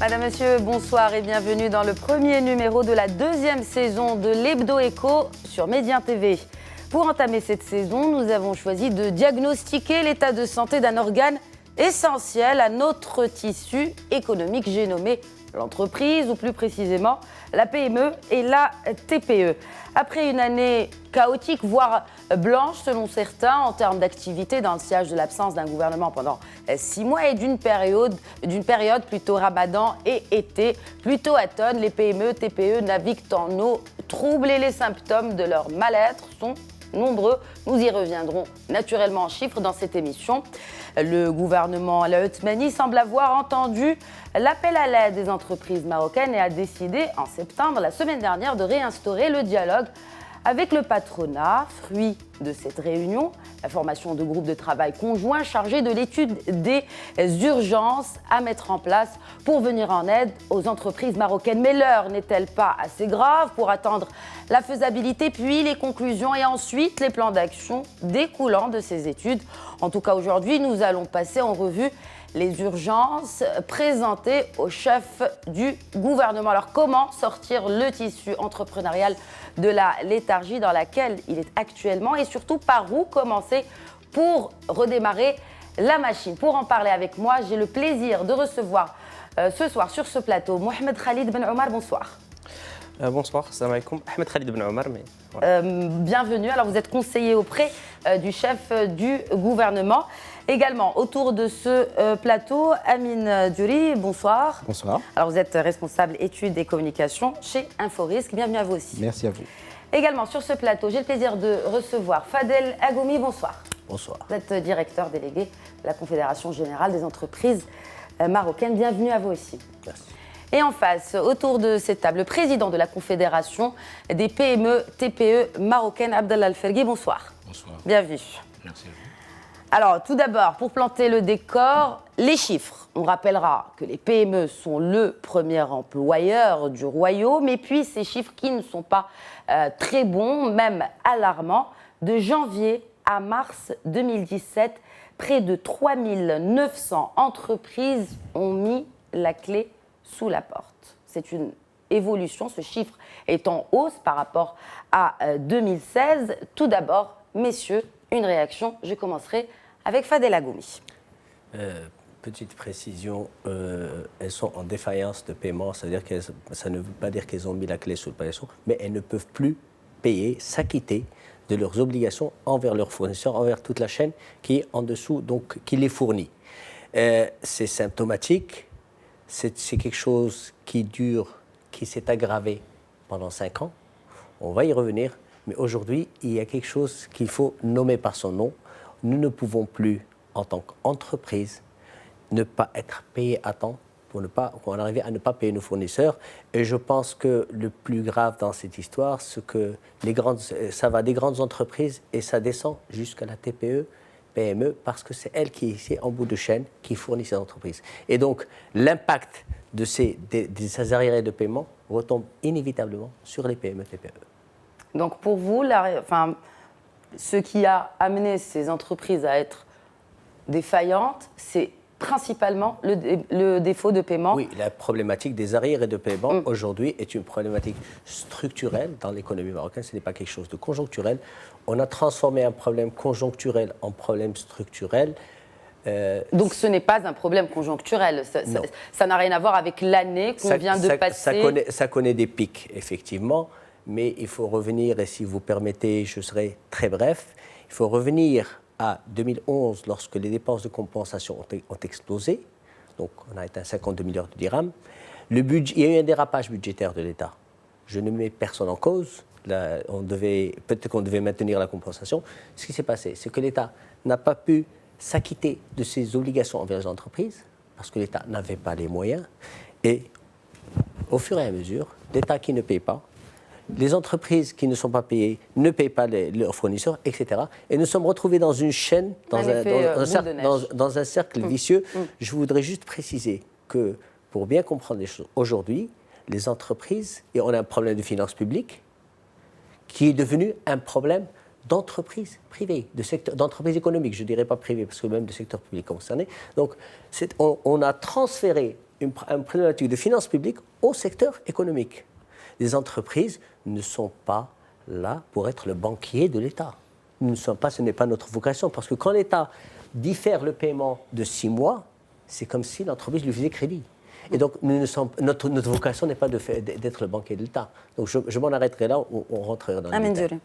Madame, Monsieur, bonsoir et bienvenue dans le premier numéro de la deuxième saison de l'Hebdo Écho sur Médien TV. Pour entamer cette saison, nous avons choisi de diagnostiquer l'état de santé d'un organe essentiel à notre tissu économique, j'ai nommé l'entreprise, ou plus précisément la PME et la TPE. Après une année chaotique, voire blanche selon certains, en termes d'activité dans le sillage de l'absence d'un gouvernement pendant 6 mois et d'une période plutôt ramadan et été, plutôt automne, les PME, TPE naviguent en eau trouble et les symptômes de leur mal-être sont nombreux. Nous y reviendrons naturellement en chiffres dans cette émission. Le gouvernement Al Othmani semble avoir entendu l'appel à l'aide des entreprises marocaines et a décidé en septembre, la semaine dernière, de réinstaurer le dialogue avec le patronat. Fruit de cette réunion, la formation de groupes de travail conjoints chargés de l'étude des urgences à mettre en place pour venir en aide aux entreprises marocaines. Mais l'heure n'est-elle pas assez grave pour attendre la faisabilité, puis les conclusions et ensuite les plans d'action découlant de ces études? En tout cas, aujourd'hui, nous allons passer en revue les urgences présentées au chef du gouvernement. Alors, comment sortir le tissu entrepreneurial de la léthargie dans laquelle il est actuellement et surtout par où commencer pour redémarrer la machine? Pour en parler avec moi, j'ai le plaisir de recevoir ce soir sur ce plateau Mohamed Khalid Ben Omar. Bonsoir. Bonsoir, salam alaikum. Ahmed Khalid Ben Omar. Bienvenue. Alors, vous êtes conseiller auprès du chef du gouvernement. Également, autour de ce plateau, Amine Diouri, bonsoir. Bonsoir. Alors, vous êtes responsable études et communication chez Inforisque. Bienvenue à vous aussi. Merci à vous. Également, sur ce plateau, j'ai le plaisir de recevoir Fadel Agoumi. Bonsoir. Bonsoir. Vous êtes directeur délégué de la Confédération Générale des Entreprises Marocaines. Bienvenue à vous aussi. Merci. Et en face, autour de cette table, le président de la Confédération des PME, TPE marocaines, Abdallah Al-Ferghi. Bonsoir. Bonsoir. Bienvenue. Merci à vous. Alors, tout d'abord, pour planter le décor, les chiffres. On rappellera que les PME sont le premier employeur du royaume. Et puis, ces chiffres qui ne sont pas très bons, même alarmants. De janvier à mars 2017, près de 3900 entreprises ont mis la clé sous la porte. C'est une évolution, ce chiffre est en hausse par rapport à 2016. Tout d'abord, messieurs, une réaction. Je commencerai avec Fadel Agoumi. Petite précision, elles sont en défaillance de paiement, c'est-à-dire que ça ne veut pas dire qu'elles ont mis la clé sous le paillasson, mais elles ne peuvent plus payer, s'acquitter de leurs obligations envers leurs fournisseurs, envers toute la chaîne qui est en dessous, donc qui les fournit. C'est symptomatique, c'est quelque chose qui dure, qui s'est aggravé pendant 5 ans. On va y revenir, mais aujourd'hui, il y a quelque chose qu'il faut nommer par son nom. Nous ne pouvons plus, en tant qu'entreprise, ne pas être payés à temps pour en arriver à ne pas payer nos fournisseurs. Et je pense que le plus grave dans cette histoire, c'est que ça va des grandes entreprises et ça descend jusqu'à la TPE, PME, parce que c'est elle qui est ici en bout de chaîne, qui fournit ces entreprises. Et donc, l'impact de ces arriérés de paiement retombe inévitablement sur les PME, TPE. Donc, pour vous, ce qui a amené ces entreprises à être défaillantes, c'est principalement le défaut de paiement. Oui, la problématique des arriérés de paiement aujourd'hui est une problématique structurelle dans l'économie marocaine. Ce n'est pas quelque chose de conjoncturel. On a transformé un problème conjoncturel en problème structurel. Donc ce n'est pas un problème conjoncturel. Ça n'a rien à voir avec l'année qu'on vient de passer. Ça connaît des pics, effectivement. Mais il faut revenir, et si vous permettez, je serai très bref, il faut revenir à 2011, lorsque les dépenses de compensation ont explosé. Donc, on a atteint 52 milliards de dirhams. Il y a eu un dérapage budgétaire de l'État. Je ne mets personne en cause. Peut-être qu'on devait maintenir la compensation. Ce qui s'est passé, c'est que l'État n'a pas pu s'acquitter de ses obligations envers les entreprises, parce que l'État n'avait pas les moyens. Et au fur et à mesure, l'État qui ne paye pas, les entreprises qui ne sont pas payées ne payent pas leurs fournisseurs, etc. Et nous sommes retrouvés dans une chaîne, dans un cercle vicieux. Je voudrais juste préciser que, pour bien comprendre les choses, aujourd'hui, les entreprises, et on a un problème de finances publiques, qui est devenu un problème d'entreprises privées, d'entreprises économiques, je ne dirais pas privées, parce que même le secteur public est concerné. Donc, on a transféré une problématique de finances publiques au secteur économique. Les entreprises ne sont pas là pour être le banquier de l'État. Ce n'est pas notre vocation, parce que quand l'État diffère le paiement de 6 mois, c'est comme si l'entreprise lui faisait crédit. Et donc, notre vocation n'est pas d'être le banquier de l'État. Donc, je m'en arrêterai là, on rentrera dans le détail.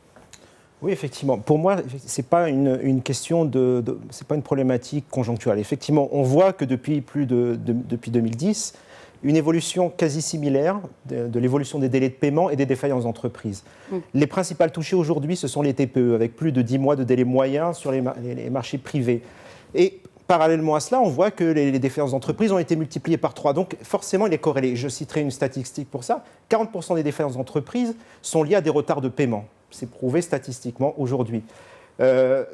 Oui, effectivement. Pour moi, ce n'est pas une question c'est pas une problématique conjoncturelle. Effectivement, on voit que depuis 2010, une évolution quasi similaire de l'évolution des délais de paiement et des défaillances d'entreprises. Les principales touchées aujourd'hui, ce sont les TPE, avec plus de 10 mois de délai moyen sur les marchés privés. Et parallèlement à cela, on voit que les défaillances d'entreprises ont été multipliées par 3. Donc forcément, il est corrélé. Je citerai une statistique pour ça. 40% des défaillances d'entreprises sont liées à des retards de paiement. C'est prouvé statistiquement aujourd'hui.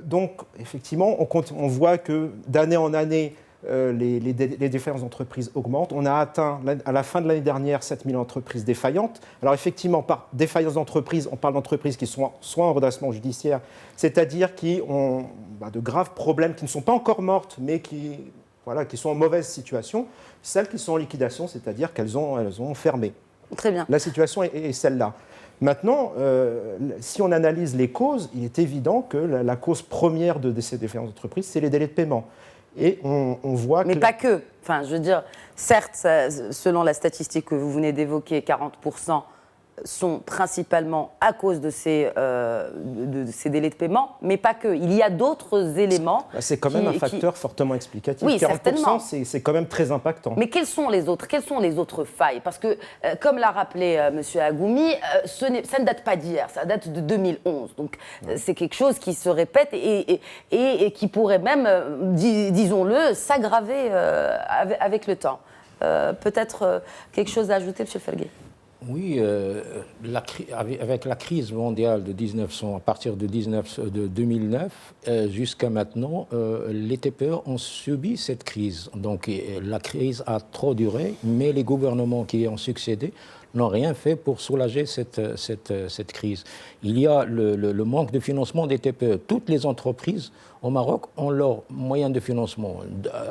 Donc effectivement, on voit que d'année en année, les défaillances d'entreprises augmentent. On a atteint, à la fin de l'année dernière, 7000 entreprises défaillantes. Alors effectivement, par défaillance d'entreprises, on parle d'entreprises qui sont soit en redressement judiciaire, c'est-à-dire qui ont de graves problèmes, qui ne sont pas encore mortes, mais qui sont en mauvaise situation. Celles qui sont en liquidation, c'est-à-dire qu'elles ont fermé. Très bien. La situation est celle-là. Maintenant, si on analyse les causes, il est évident que la cause première de ces défaillances d'entreprises, c'est les délais de paiement. Et on voit Mais pas que. Enfin, je veux dire, certes, selon la statistique que vous venez d'évoquer, 40% sont principalement à cause de ces délais de paiement, mais pas que. Il y a d'autres éléments. C'est quand même un facteur fortement explicatif. Oui, 40%, certainement. C'est quand même très impactant. Mais quelles sont les autres failles? Parce que, comme l'a rappelé M. Agoumi, ça ne date pas d'hier, ça date de 2011. Donc, c'est quelque chose qui se répète et qui pourrait même, disons-le, s'aggraver avec le temps. Peut-être quelque chose à ajouter, M. Ferguet? Oui, avec la crise mondiale à partir de 2009 jusqu'à maintenant, les TPE ont subi cette crise. Donc la crise a trop duré, mais les gouvernements qui ont succédé n'ont rien fait pour soulager cette crise. Il y a le manque de financement des TPE. Toutes les entreprises au Maroc ont leurs moyens de financement,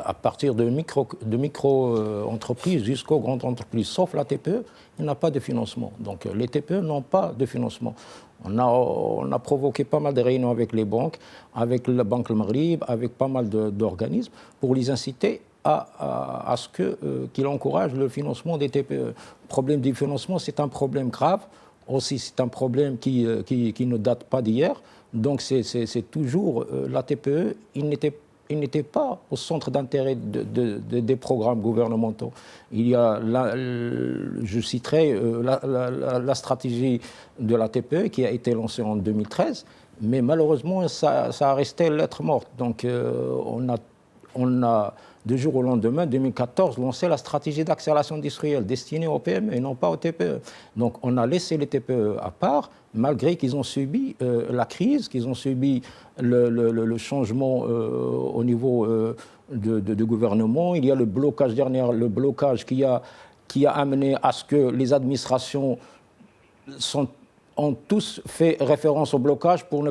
à partir de micro-entreprises jusqu'aux grandes entreprises, sauf la TPE, il n'y a pas de financement. Donc les TPE n'ont pas de financement. On a provoqué pas mal de réunions avec les banques, avec la Banque Le Maghrib, avec pas mal d'organismes, pour les inciter à ce qu'ils encouragent le financement des TPE. Le problème du financement, c'est un problème grave. Aussi, c'est un problème qui ne date pas d'hier. Donc, c'est toujours la TPE, il n'était pas au centre d'intérêt des programmes gouvernementaux. Il y a, je citerai la stratégie de la TPE qui a été lancée en 2013, mais malheureusement, ça a resté lettre morte. Donc, on a du jour au lendemain, 2014, lancé la stratégie d'accélération industrielle destinée aux PME et non pas aux TPE. Donc on a laissé les TPE à part, malgré qu'ils ont subi la crise, qu'ils ont subi le changement au niveau de gouvernement. Il y a le blocage qui a amené à ce que les administrations ont tous fait référence au blocage pour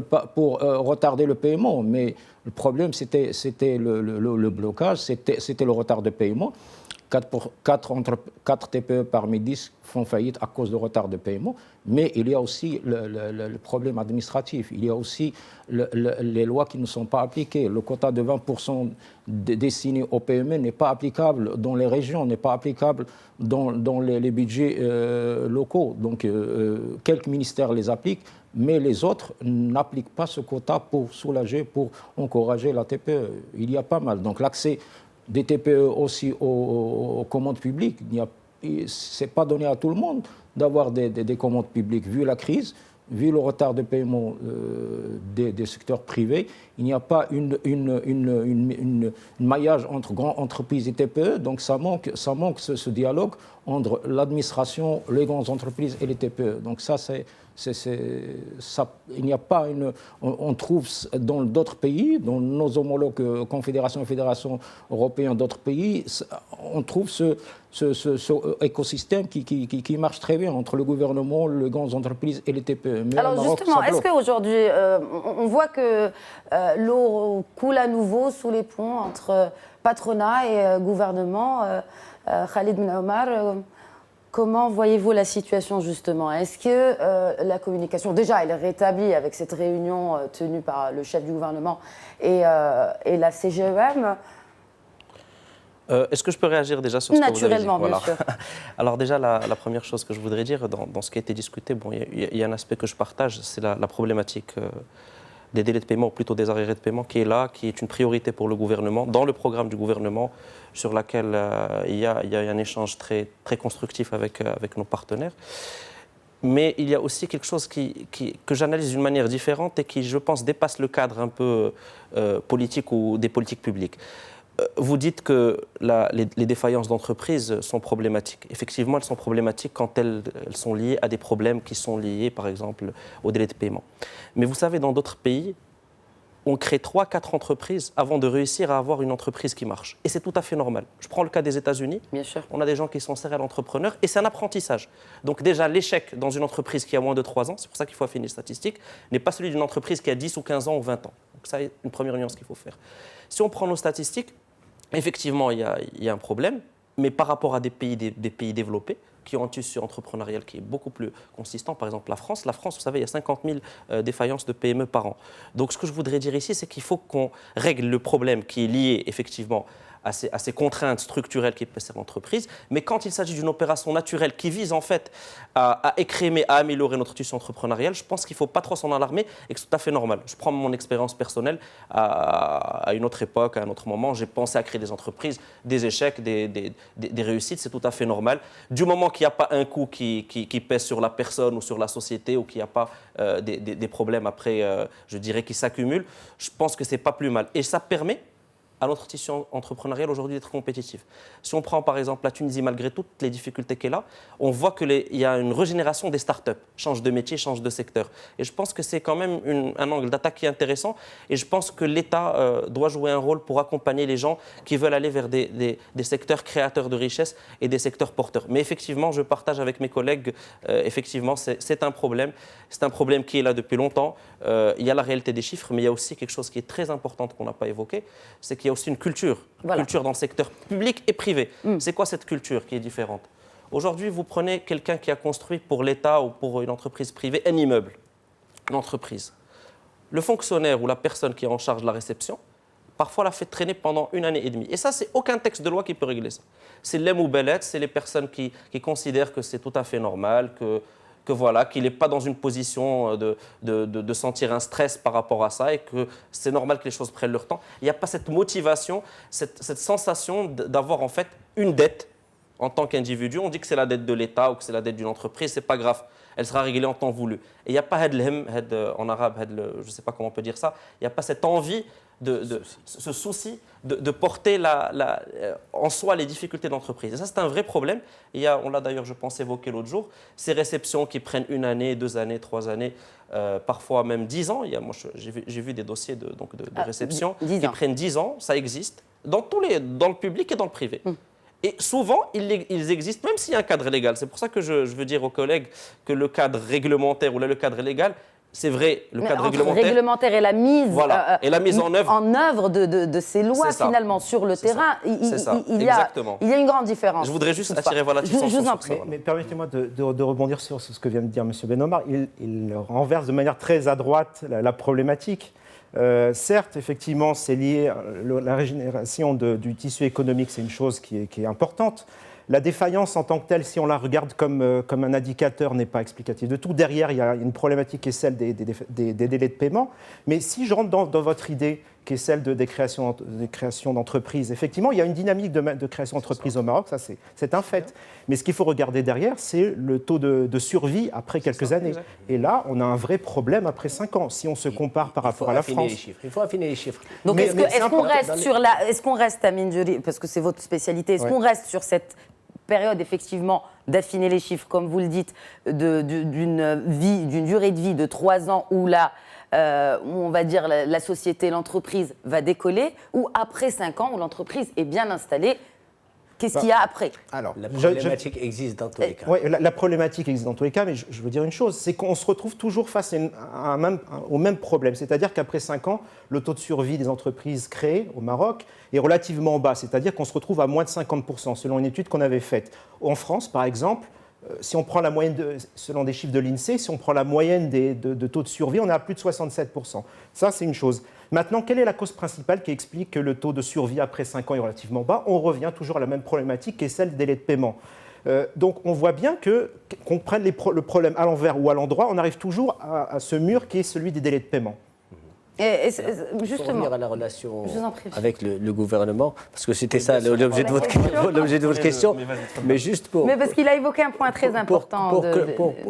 retarder le paiement. Mais le problème, c'était le blocage, c'était le retard de paiement. 4 TPE parmi 10 font faillite à cause de retard de paiement. Mais il y a aussi le problème administratif. Il y a aussi les lois qui ne sont pas appliquées. Le quota de 20% destiné aux PME n'est pas applicable dans les régions, n'est pas applicable dans les budgets locaux. Donc, quelques ministères les appliquent, mais les autres n'appliquent pas ce quota pour soulager, pour encourager la TPE. Il y a pas mal. Donc, l'accès des TPE aussi aux commandes publiques, ce n'est pas donné à tout le monde d'avoir des commandes publiques. Vu la crise, vu le retard de paiement des secteurs privés, il n'y a pas un maillage entre grandes entreprises et TPE, donc ça manque ce dialogue entre l'administration, les grandes entreprises et les TPE. Donc ça, il n'y a pas on trouve dans d'autres pays, dans nos homologues confédérations et fédérations européennes d'autres pays, on trouve ce écosystème qui marche très bien entre le gouvernement, les grandes entreprises et les TPE. Mais alors justement, est-ce qu'aujourd'hui, on voit que l'eau coule à nouveau sous les ponts entre patronat et gouvernement, Khalid Ben Omar, comment voyez-vous la situation justement? Est-ce que la communication, déjà, elle est rétablie avec cette réunion tenue par le chef du gouvernement et la CGEM? Est-ce que je peux réagir déjà sur ce que vous avez dit? Naturellement, bien sûr. Alors déjà, la première chose que je voudrais dire dans ce qui a été discuté, bon, il y a un aspect que je partage, c'est la problématique des délais de paiement, ou plutôt des arriérés de paiement, qui est là, qui est une priorité pour le gouvernement, dans le programme du gouvernement, sur laquelle il y a un échange très, très constructif avec nos partenaires. Mais il y a aussi quelque chose que j'analyse d'une manière différente et qui, je pense, dépasse le cadre un peu politique ou des politiques publiques. Vous dites que les défaillances d'entreprise sont problématiques. Effectivement, elles sont problématiques quand elles sont liées à des problèmes qui sont liés, par exemple, au délai de paiement. Mais vous savez, dans d'autres pays, on crée 3-4 entreprises avant de réussir à avoir une entreprise qui marche. Et c'est tout à fait normal. Je prends le cas des États-Unis. Bien sûr. On a des gens qui sont serial entrepreneurs et c'est un apprentissage. Donc déjà, l'échec dans une entreprise qui a moins de 3 ans, c'est pour ça qu'il faut affiner les statistiques, n'est pas celui d'une entreprise qui a 10 ou 15 ans ou 20 ans. Donc ça, c'est une première nuance qu'il faut faire. Si on prend nos statistiques, effectivement, il y a un problème, mais par rapport à des pays développés, qui ont un tissu entrepreneurial qui est beaucoup plus consistant, par exemple la France, vous savez, il y a 50 000 défaillances de PME par an. Donc ce que je voudrais dire ici, c'est qu'il faut qu'on règle le problème qui est lié effectivement à ces contraintes structurelles qui pèsent sur l'entreprise, mais quand il s'agit d'une opération naturelle qui vise en fait à écrémer, à améliorer notre tissu entrepreneurial, je pense qu'il ne faut pas trop s'en alarmer et que c'est tout à fait normal. Je prends mon expérience personnelle, à une autre époque, à un autre moment, j'ai pensé à créer des entreprises, des échecs, des réussites, c'est tout à fait normal. Du moment qu'il n'y a pas un coût qui pèse sur la personne ou sur la société ou qu'il n'y a pas des problèmes après, je dirais, qui s'accumulent, je pense que ce n'est pas plus mal. Et ça permet à notre tissu entrepreneurial aujourd'hui d'être compétitif. Si on prend par exemple la Tunisie, malgré toutes les difficultés qu'elle a, on voit qu'il y a une régénération des startups, change de métier, change de secteur. Et je pense que c'est quand même un angle d'attaque qui est intéressant et je pense que l'État doit jouer un rôle pour accompagner les gens qui veulent aller vers des secteurs créateurs de richesse et des secteurs porteurs. Mais effectivement, je partage avec mes collègues, effectivement, c'est un problème. C'est un problème qui est là depuis longtemps. Il y a la réalité des chiffres, mais il y a aussi quelque chose qui est très important qu'on n'a pas évoqué, c'est qu'il y a aussi une culture dans le secteur public et privé. C'est quoi cette culture qui est différente? Aujourd'hui, vous prenez quelqu'un qui a construit pour l'État ou pour une entreprise privée un immeuble, une entreprise. Le fonctionnaire ou la personne qui est en charge de la réception, parfois l'a fait traîner pendant 1 année et demie. Et ça, c'est aucun texte de loi qui peut régler ça. C'est les moubellettes, c'est les personnes qui considèrent que c'est tout à fait normal, que voilà, qu'il n'est pas dans une position de sentir un stress par rapport à ça et que c'est normal que les choses prennent leur temps. Il n'y a pas cette motivation, cette sensation d'avoir en fait une dette en tant qu'individu. On dit que c'est la dette de l'État ou que c'est la dette d'une entreprise, c'est pas grave, elle sera réglée en temps voulu. Et il n'y a pas en arabe, je ne sais pas comment on peut dire ça, il n'y a pas cette envie, ce souci de porter en soi les difficultés d'entreprise. Et ça, c'est un vrai problème. On l'a d'ailleurs, je pense, évoqué l'autre jour, ces réceptions qui prennent 1 année, 2 années, 3 années, parfois même 10 ans. J'ai vu des dossiers de réception qui prennent 10 ans, ça existe, dans le public et dans le privé. Et souvent, ils existent, même s'il y a un cadre légal. C'est pour ça que je veux dire aux collègues que le cadre réglementaire ou le cadre légal, c'est vrai, le cadre réglementaire et la mise, et la mise en œuvre de ces lois finalement sur le terrain, il y a une grande différence. Je voudrais juste attirer votre attention sur ça. Mais permettez-moi de rebondir sur ce que vient de dire M. Ben Omar. Il renverse de manière très adroite la problématique. Certes, effectivement, c'est lié à la régénération du tissu économique, c'est une chose qui est importante. La défaillance en tant que telle, si on la regarde comme un indicateur, n'est pas explicative de tout. Derrière, il y a une problématique qui est celle des délais de paiement. Mais si je rentre dans votre idée, qui est celle des créations d'entreprises, effectivement, il y a une dynamique de création d'entreprises au Maroc, ça c'est un fait. Mais ce qu'il faut regarder derrière, c'est le taux de survie après quelques années. Et là, on a un vrai problème après 5 ans, si on se compare par rapport à la France. Il faut affiner les chiffres. Donc est-ce qu'on reste, Amine Djouri, parce que c'est votre spécialité, est-ce qu'on reste sur cette période effectivement d'affiner les chiffres, comme vous le dites, d'une durée de vie de 3 ans où on va dire la société, l'entreprise va décoller, ou après 5 ans où l'entreprise est bien installée, Qu'est-ce qu'il y a après? Alors, La problématique existe dans tous les cas. Oui, la problématique existe dans tous les cas, mais je veux dire une chose, c'est qu'on se retrouve toujours face au même problème. C'est-à-dire qu'après 5 ans, le taux de survie des entreprises créées au Maroc est relativement bas. C'est-à-dire qu'on se retrouve à moins de 50%, selon une étude qu'on avait faite. En France, par exemple, si on prend la moyenne, selon des chiffres de l'INSEE, si on prend la moyenne de taux de survie, on est à plus de 67%. Ça, c'est une chose. Maintenant, quelle est la cause principale qui explique que le taux de survie après 5 ans est relativement bas? On revient toujours à la même problématique qui est celle des délais de paiement. Donc on voit bien qu'on prenne le problème à l'envers ou à l'endroit, on arrive toujours à ce mur qui est celui des délais de paiement. Pour Justement, revenir à la relation je vous en prie. avec le gouvernement, parce que c'était ça l'objet de votre question, mais juste pour... Mais parce qu'il a évoqué un point très important.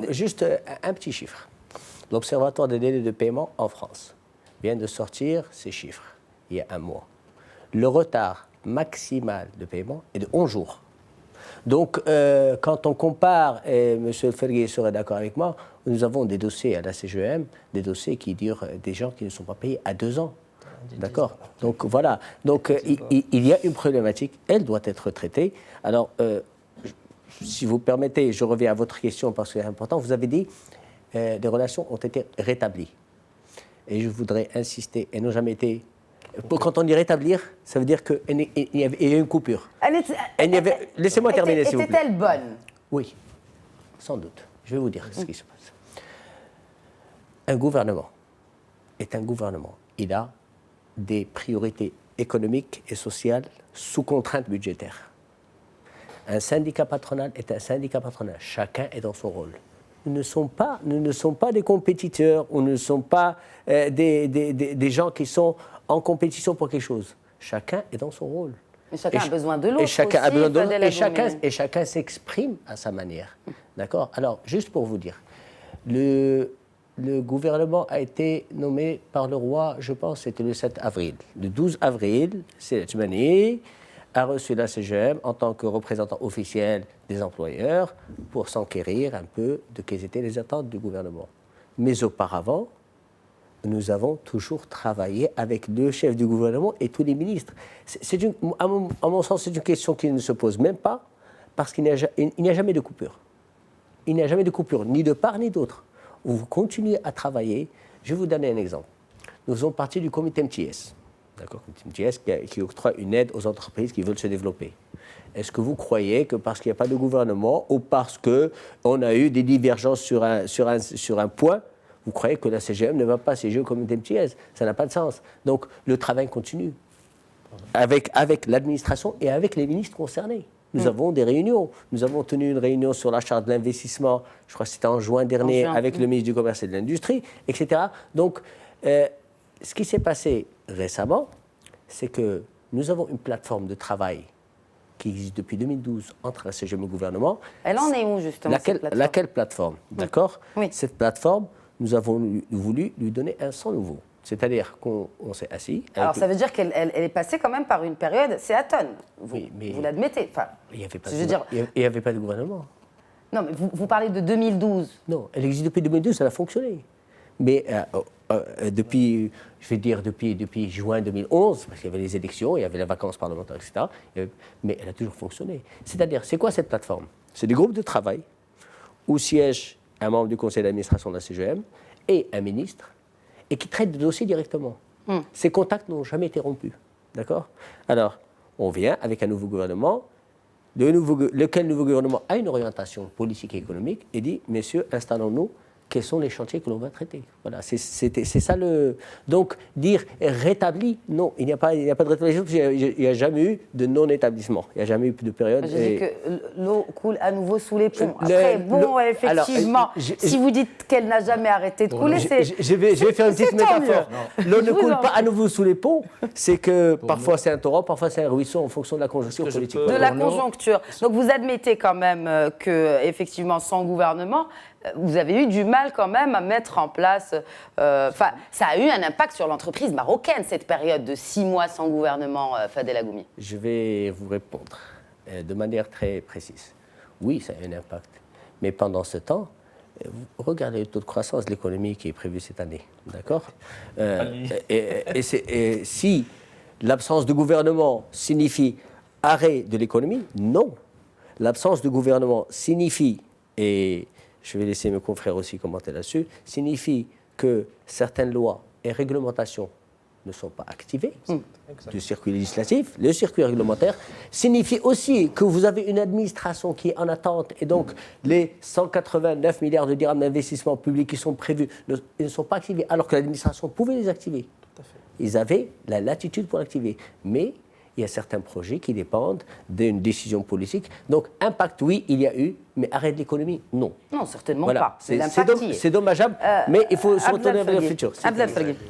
Juste un petit chiffre. L'Observatoire des délais de paiement en France vient de sortir ces chiffres il y a un mois. Le retard maximal de paiement est de 11 jours. Donc, quand on compare, et M. Ferguet serait d'accord avec moi, nous avons des dossiers à la CGM, des dossiers qui durent des gens qui ne sont pas payés à 2 ans. D'accord? Donc, voilà. Donc, il y a une problématique, elle doit être traitée. Alors, si vous permettez, je reviens à votre question parce que c'est important. Vous avez dit les relations ont été rétablies. Et je voudrais insister, elles n'ont jamais été... Quand on dit rétablir, ça veut dire qu'il y a eu une coupure. Laissez-moi terminer, s'il vous plaît. Était-elle bonne? Oui, sans doute. Je vais vous dire ce qui se passe. Un gouvernement est un gouvernement. Il a des priorités économiques et sociales sous contrainte budgétaire. Un syndicat patronal est un syndicat patronal. Chacun est dans son rôle. Nous ne sommes pas des compétiteurs, nous ne sommes pas des gens qui sont en compétition pour quelque chose. Chacun est dans son rôle. Mais chacun a besoin de l'autre. Et chacun a besoin de l'autre. Fadel Et chacun s'exprime à sa manière. D'accord? Alors, juste pour vous dire, le gouvernement a été nommé par le roi, je pense, c'était le 7 avril. Le 12 avril, Sélet Toumani a reçu la CGM en tant que représentant officiel des employeurs pour s'enquérir un peu de quelles étaient les attentes du gouvernement. Mais auparavant, nous avons toujours travaillé avec le chef du gouvernement et tous les ministres. À mon sens, c'est une question qui ne se pose même pas parce qu'il n'y a jamais de coupure. Il n'y a jamais de coupure, ni de part ni d'autre. Vous continuez à travailler. Je vais vous donner un exemple. Nous faisons partie du comité MTS. D'accord, MTS qui octroie une aide aux entreprises qui veulent se développer. Est-ce que vous croyez que parce qu'il n'y a pas de gouvernement ou parce qu'on a eu des divergences sur un point, vous croyez que la CGM ne va pas siéger au comité MTS? Ça n'a pas de sens. Donc le travail continue avec l'administration et avec les ministres concernés. Nous avons des réunions. Nous avons tenu une réunion sur la charte de l'investissement, je crois que c'était en juin dernier, avec le ministre du Commerce et de l'Industrie, etc. Donc, ce qui s'est passé récemment, c'est que nous avons une plateforme de travail qui existe depuis 2012 entre la CGM et le gouvernement. Elle en est où, justement, cette plateforme? Laquelle plateforme? D'accord? Oui. Cette plateforme, nous avons voulu lui donner un sang nouveau. C'est-à-dire qu'on s'est assis... Alors, ça veut dire qu'elle est passée quand même par une période, c'est Aton. Vous l'admettez. Enfin, il n'y avait pas de gouvernement. Non, mais vous parlez de 2012. Non, elle existe depuis 2012, ça a fonctionné. Mais depuis juin 2011, parce qu'il y avait les élections, il y avait les vacances parlementaires, etc., mais elle a toujours fonctionné. C'est-à-dire, c'est quoi cette plateforme? C'est des groupes de travail où siège un membre du conseil d'administration de la CGM et un ministre, et qui traitent de dossiers directement. Ces contacts n'ont jamais été rompus. D'accord? Alors, on vient avec un nouveau gouvernement, lequel nouveau gouvernement a une orientation politique et économique, et dit, messieurs, installons-nous, quels sont les chantiers que l'on va traiter. Voilà, c'est ça le... Donc, dire rétabli, non, il n'y a pas de rétablissement, parce qu'il n'y a jamais eu de non-établissement. Il n'y a jamais eu de période... Je dis que l'eau coule à nouveau sous les ponts. Après, effectivement, si vous dites qu'elle n'a jamais arrêté de couler, c'est... Je vais faire une petite métaphore. L'eau ne coule pas à nouveau sous les ponts, c'est que parfois c'est un torrent, parfois c'est un ruisseau en fonction de la conjoncture politique. De la conjoncture. Donc, vous admettez quand même que, effectivement, sans gouvernement, vous avez eu du mal quand même à mettre en place... ça a eu un impact sur l'entreprise marocaine, cette période de 6 mois sans gouvernement, Fadel Agoumi. Je vais vous répondre de manière très précise. Oui, ça a eu un impact. Mais pendant ce temps, regardez le taux de croissance de l'économie qui est prévu cette année. D'accord? Et si l'absence de gouvernement signifie arrêt de l'économie? Non. L'absence de gouvernement signifie, et je vais laisser mes confrères aussi commenter là-dessus, signifie que certaines lois et réglementations ne sont pas activées du circuit législatif. Le circuit réglementaire signifie aussi que vous avez une administration qui est en attente et donc les 189 milliards de dirhams d'investissement public qui sont prévus ne sont pas activés alors que l'administration pouvait les activer. Ils avaient la latitude pour l'activer. Mais il y a certains projets qui dépendent d'une décision politique. Donc, impact, oui, il y a eu, mais arrêt de l'économie, non. Non, certainement voilà. pas. C'est dommageable, mais il faut se retourner vers le futur.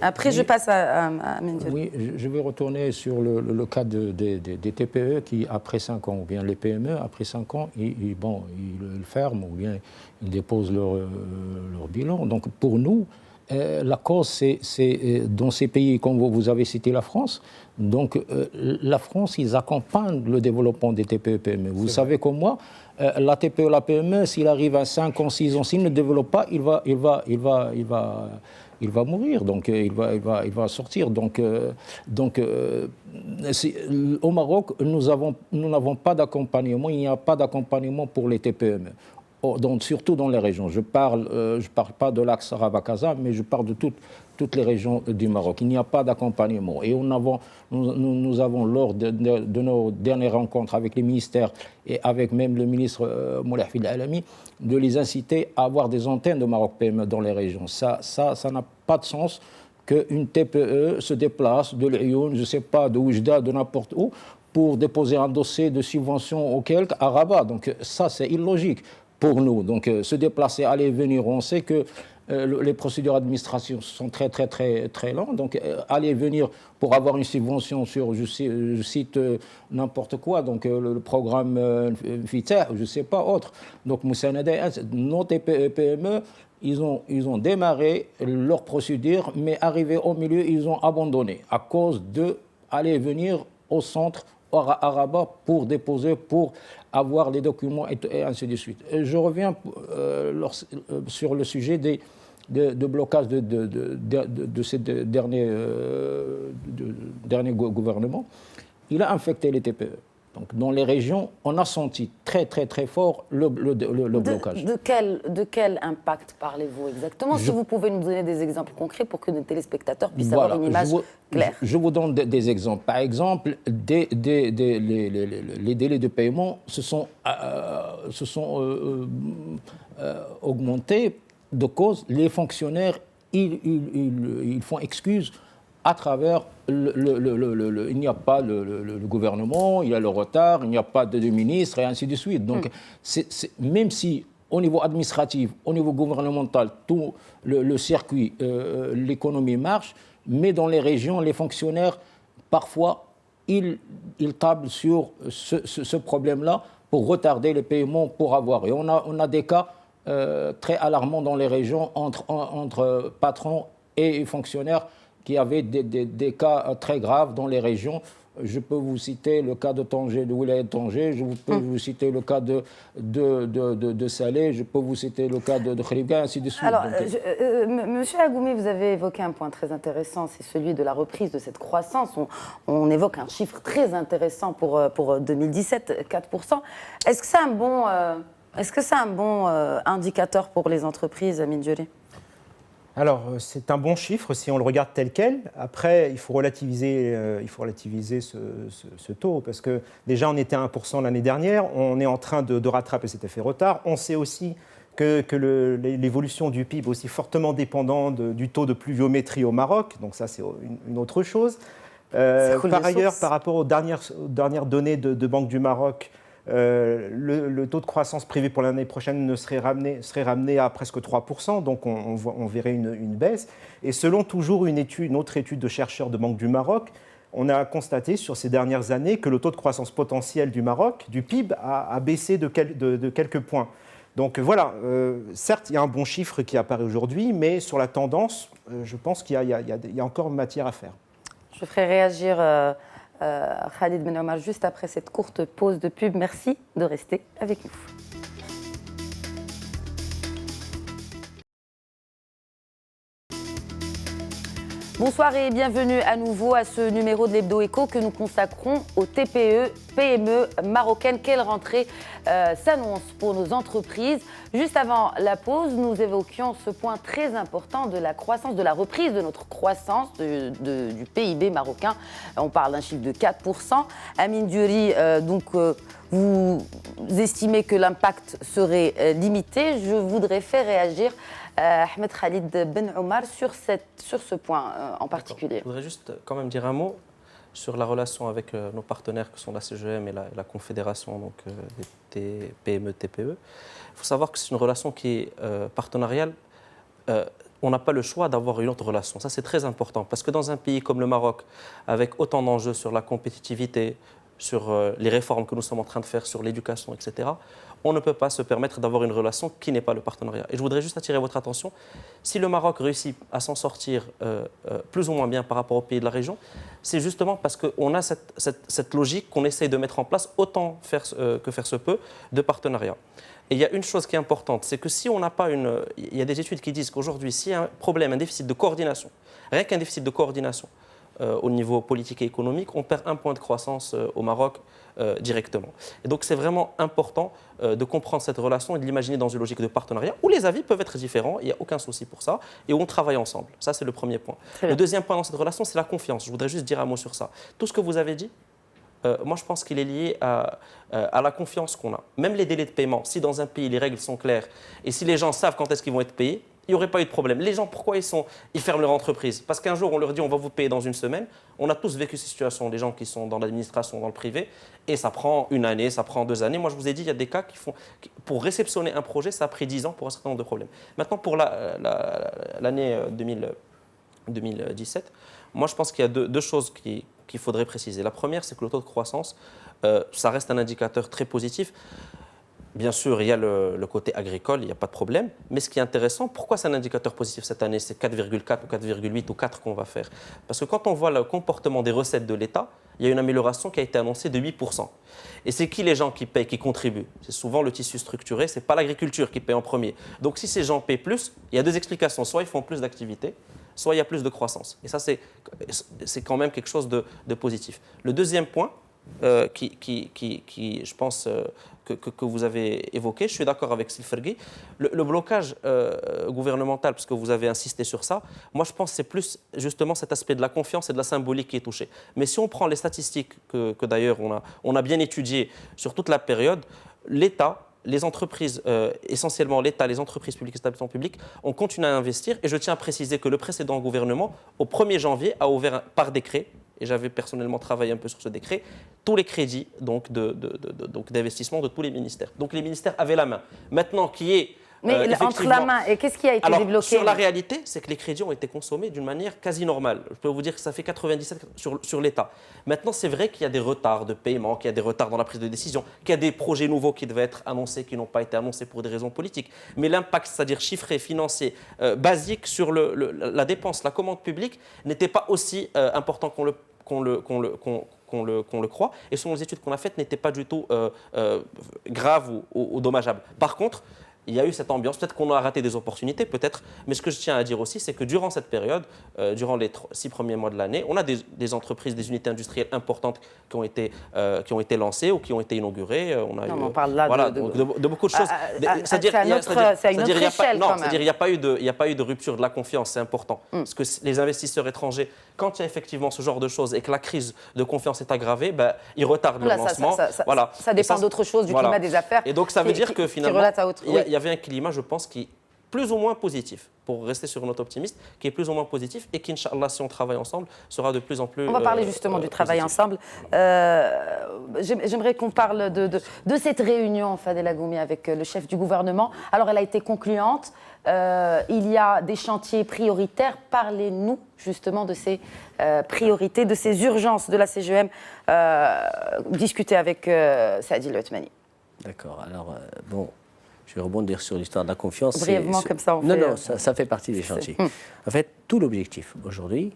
Après, je passe à Mendiol. Oui, je vais retourner sur le cas des TPE qui, après 5 ans, ou bien les PME, après 5 ans, ils ferment ou bien ils déposent leur bilan. Donc, pour nous, la cause, c'est dans ces pays, comme vous avez cité la France. Donc, la France, ils accompagnent le développement des TPE-PME. Vous savez comme moi, la TPE, la PME, s'il arrive à 5 ans, 6 ans, s'il ne développe pas, il va mourir, donc il va sortir. Donc, au Maroc, nous n'avons pas d'accompagnement, il n'y a pas d'accompagnement pour les TPE-PME. Donc, surtout dans les régions. Je parle pas de l'axe Rabat-Casa, mais je parle de toutes les régions du Maroc. Il n'y a pas d'accompagnement. Et nous avons, lors de nos dernières rencontres avec les ministères et avec même le ministre Moulay Hafid Alami, de les inciter à avoir des antennes de Maroc PME dans les régions. Ça n'a pas de sens qu'une TPE se déplace de l'Ayoun, je ne sais pas, de Oujda, de n'importe où, pour déposer un dossier de subvention ou quelque à Rabat. Donc ça, c'est illogique pour nous. Donc se déplacer, aller venir, on sait que les procédures administratives sont très lentes. Donc aller venir pour avoir une subvention sur, je cite n'importe quoi, donc le programme FITER, je ne sais pas, autre. Donc Moussanada, nos TPE-PME, ils ont démarré leur procédure, mais arrivé au milieu, ils ont abandonné à cause d'aller venir au centre à Rabat pour déposer, pour avoir les documents et ainsi de suite. Et je reviens sur le sujet de blocage de ces derniers gouvernements. Il a infecté les TPE. Donc, dans les régions, on a senti très fort le blocage. De quel impact parlez-vous exactement? Si vous pouvez nous donner des exemples concrets pour que nos téléspectateurs puissent avoir une image claire. Je vous donne des exemples. Par exemple, les délais de paiement se sont augmentés de cause les fonctionnaires, ils font excuse à travers il n'y a pas le gouvernement, il y a le retard, il n'y a pas de ministre et ainsi de suite. Donc, même si au niveau administratif, au niveau gouvernemental, tout le circuit, l'économie marche, mais dans les régions, les fonctionnaires, parfois, ils tablent sur ce problème-là pour retarder les paiements pour avoir. Et on a des cas très alarmants dans les régions entre patrons et fonctionnaires qui avaient des cas très graves dans les régions. Je peux vous citer le cas de Tanger, de Wilaya de Tanger, je peux vous citer le cas de Salé, je peux vous citer le cas de Khribga, ainsi de suite. Alors, Monsieur Agoumi, vous avez évoqué un point très intéressant, c'est celui de la reprise de cette croissance. On évoque un chiffre très intéressant pour 2017, 4%. Est-ce que c'est un bon indicateur pour les entreprises, Mendiol? Alors, c'est un bon chiffre si on le regarde tel quel. Après, il faut relativiser ce taux, parce que déjà, on était à 1% l'année dernière. On est en train de rattraper cet effet retard. On sait aussi que l'évolution du PIB est aussi fortement dépendante du taux de pluviométrie au Maroc. Donc ça, c'est une autre chose. Par ailleurs, par rapport aux dernières données de Banque du Maroc, le taux de croissance prévu pour l'année prochaine serait ramené à presque 3%, donc on verrait une baisse. Et selon toujours une autre étude de chercheurs de Banque du Maroc, on a constaté sur ces dernières années que le taux de croissance potentiel du Maroc, du PIB, a baissé de quelques points. Donc voilà, certes, il y a un bon chiffre qui apparaît aujourd'hui, mais sur la tendance, je pense qu'il y a encore matière à faire. Je ferai réagir Khalid Ben Omar juste après cette courte pause de pub. Merci de rester avec nous. Bonsoir et bienvenue à nouveau à ce numéro de l'Hebdo Éco que nous consacrons aux TPE, PME marocaines. Quelle rentrée s'annonce pour nos entreprises? Juste avant la pause, nous évoquions ce point très important de la croissance, de la reprise de notre croissance du PIB marocain. On parle d'un chiffre de 4%. Amine Duri, vous estimez que l'impact serait limité. Je voudrais faire réagir Ahmed Khalid Ben Omar sur ce point en particulier. Je voudrais juste quand même dire un mot sur la relation avec nos partenaires que sont la CGM et la Confédération donc, des PME, TPE. Il faut savoir que c'est une relation qui est partenariale. On n'a pas le choix d'avoir une autre relation. Ça, c'est très important parce que dans un pays comme le Maroc, avec autant d'enjeux sur la compétitivité, sur les réformes que nous sommes en train de faire sur l'éducation, etc., on ne peut pas se permettre d'avoir une relation qui n'est pas le partenariat. Et je voudrais juste attirer votre attention, si le Maroc réussit à s'en sortir plus ou moins bien par rapport aux pays de la région, c'est justement parce qu'on a cette logique qu'on essaye de mettre en place, autant que faire se peut, de partenariat. Et il y a une chose qui est importante, c'est que si on n'a pas il y a des études qui disent qu'aujourd'hui, s'il y a un problème, un déficit de coordination, rien qu'un déficit de coordination, au niveau politique et économique, on perd 1 point de croissance au Maroc directement. Et donc c'est vraiment important de comprendre cette relation et de l'imaginer dans une logique de partenariat où les avis peuvent être différents, il n'y a aucun souci pour ça, et où on travaille ensemble. Ça, c'est le premier point. Le deuxième point dans cette relation, c'est la confiance. Je voudrais juste dire un mot sur ça. Tout ce que vous avez dit, moi je pense qu'il est lié à la confiance qu'on a. Même les délais de paiement, si dans un pays les règles sont claires et si les gens savent quand est-ce qu'ils vont être payés, il n'y aurait pas eu de problème. Les gens, pourquoi ils ferment leur entreprise? Parce qu'un jour, on leur dit on va vous payer dans une semaine. On a tous vécu ces situations, les gens qui sont dans l'administration, dans le privé, et ça prend 1 année, ça prend 2 années. Moi, je vous ai dit, il y a des cas pour réceptionner un projet, ça a pris 10 ans pour un certain nombre de problèmes. Maintenant, pour l'année 2017, moi, je pense qu'il y a deux choses qu'il faudrait préciser. La première, c'est que le taux de croissance, ça reste un indicateur très positif. Bien sûr, il y a le côté agricole, il n'y a pas de problème. Mais ce qui est intéressant, pourquoi c'est un indicateur positif cette année? C'est 4,4 ou 4,8 ou 4 qu'on va faire. Parce que quand on voit le comportement des recettes de l'État, il y a une amélioration qui a été annoncée de 8%. Et c'est qui les gens qui payent, qui contribuent? C'est souvent le tissu structuré, ce n'est pas l'agriculture qui paye en premier. Donc si ces gens paient plus, il y a 2 explications. Soit ils font plus d'activité, soit il y a plus de croissance. Et ça, c'est quand même quelque chose de positif. Le deuxième point, je pense, que vous avez évoqué, je suis d'accord avec Silfergui, le blocage gouvernemental, parce que vous avez insisté sur ça, moi je pense que c'est plus justement cet aspect de la confiance et de la symbolique qui est touché. Mais si on prend les statistiques que d'ailleurs on a bien étudiées sur toute la période, l'État, les entreprises, essentiellement l'État, les entreprises publiques et établissements publics, ont continué à investir. Et je tiens à préciser que le précédent gouvernement, au 1er janvier, a ouvert par décret, et j'avais personnellement travaillé un peu sur ce décret, tous les crédits d'investissement de tous les ministères. Donc les ministères avaient la main. Maintenant, qui est... Mais entre la main et qu'est-ce qui a été débloqué? Sur la réalité, c'est que les crédits ont été consommés d'une manière quasi normale. Je peux vous dire que ça fait 97 sur l'État. Maintenant, c'est vrai qu'il y a des retards de paiement, qu'il y a des retards dans la prise de décision, qu'il y a des projets nouveaux qui devaient être annoncés, qui n'ont pas été annoncés pour des raisons politiques. Mais l'impact, c'est-à-dire chiffré, financier, basique sur la dépense, la commande publique, n'était pas aussi important qu'on le croit. Et selon les études qu'on a faites, n'était pas du tout grave ou dommageable. Par contre, il y a eu cette ambiance, peut-être qu'on a raté des opportunités, peut-être, mais ce que je tiens à dire aussi, c'est que durant cette période, durant les 6 premiers mois de l'année, on a des entreprises, des unités industrielles importantes qui ont été lancées ou qui ont été inaugurées. On parle là de beaucoup de choses. C'est à une autre échelle. Non, c'est-à-dire il n'y a pas eu de rupture de la confiance, c'est important. Parce que les investisseurs étrangers, quand il y a effectivement ce genre de choses et que la crise de confiance est aggravée, ils retardent le lancement. Ça dépend d'autre chose, du climat des affaires. Et donc ça veut dire que finalement, il y avait un climat, je pense, qui est plus ou moins positif, pour rester sur une note optimiste, qui est plus ou moins positif et qui, Inch'Allah, si on travaille ensemble, sera de plus en plus... On va parler justement du travail ensemble. J'aimerais qu'on parle de cette réunion, Fadela Goumi, avec le chef du gouvernement. Alors, elle a été concluante. Il y a des chantiers prioritaires. Parlez-nous justement de ces priorités, de ces urgences de la CGM. Discuter avec Saadi El Othmani. D'accord. Alors, je vais rebondir sur l'histoire de la confiance. Brièvement, comme ça, ça fait partie des chantiers. En fait, tout l'objectif aujourd'hui,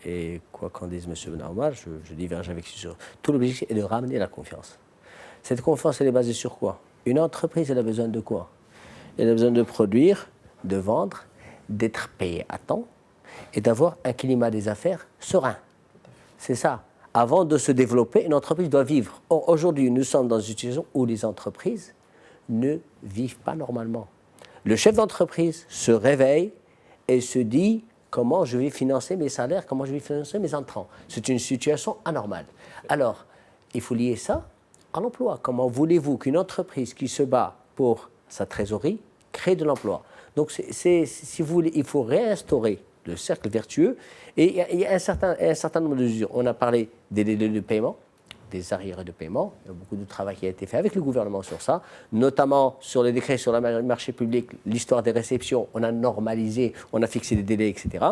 et quoi qu'en dise M. Benarmar, je diverge avec lui sur tout l'objectif est de ramener la confiance. Cette confiance, elle est basée sur quoi? Une entreprise, elle a besoin de quoi? Elle a besoin de produire, de vendre, d'être payée à temps est d'avoir un climat des affaires serein. C'est ça. Avant de se développer, une entreprise doit vivre. Or, aujourd'hui, nous sommes dans une situation où les entreprises ne vivent pas normalement. Le chef d'entreprise se réveille et se dit comment je vais financer mes salaires, comment je vais financer mes entrants. C'est une situation anormale. Alors, il faut lier ça à l'emploi. Comment voulez-vous qu'une entreprise qui se bat pour sa trésorerie crée de l'emploi? Donc, si vous voulez, il faut réinstaurer le cercle vertueux. Et il y a un certain nombre de mesures. On a parlé des délais de paiement, des arriérés de paiement. Il y a beaucoup de travail qui a été fait avec le gouvernement sur ça, notamment sur les décrets sur le marché public, l'histoire des réceptions. On a normalisé, on a fixé des délais, etc.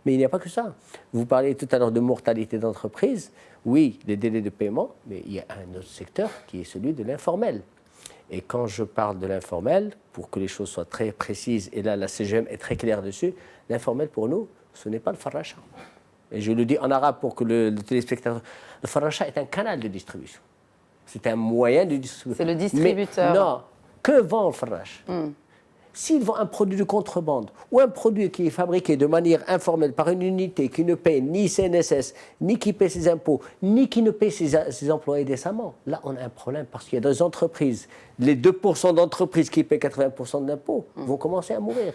Mais il n'y a pas que ça. Vous parliez tout à l'heure de mortalité d'entreprise. Oui, les délais de paiement, mais il y a un autre secteur qui est celui de l'informel. Et quand je parle de l'informel, pour que les choses soient très précises, et là la CGM est très claire dessus, l'informel pour nous, ce n'est pas le farracha. Et je le dis en arabe pour que le téléspectateur... Le farracha est un canal de distribution. C'est un moyen de distribution. C'est le distributeur. Mais non, que vend le farracha? S'il vend un produit de contrebande ou un produit qui est fabriqué de manière informelle par une unité qui ne paie ni CNSS, ni qui paie ses impôts, ni qui ne paie ses employés décemment, là on a un problème parce qu'il y a des entreprises, les 2% d'entreprises qui paient 80% d'impôts vont commencer à mourir.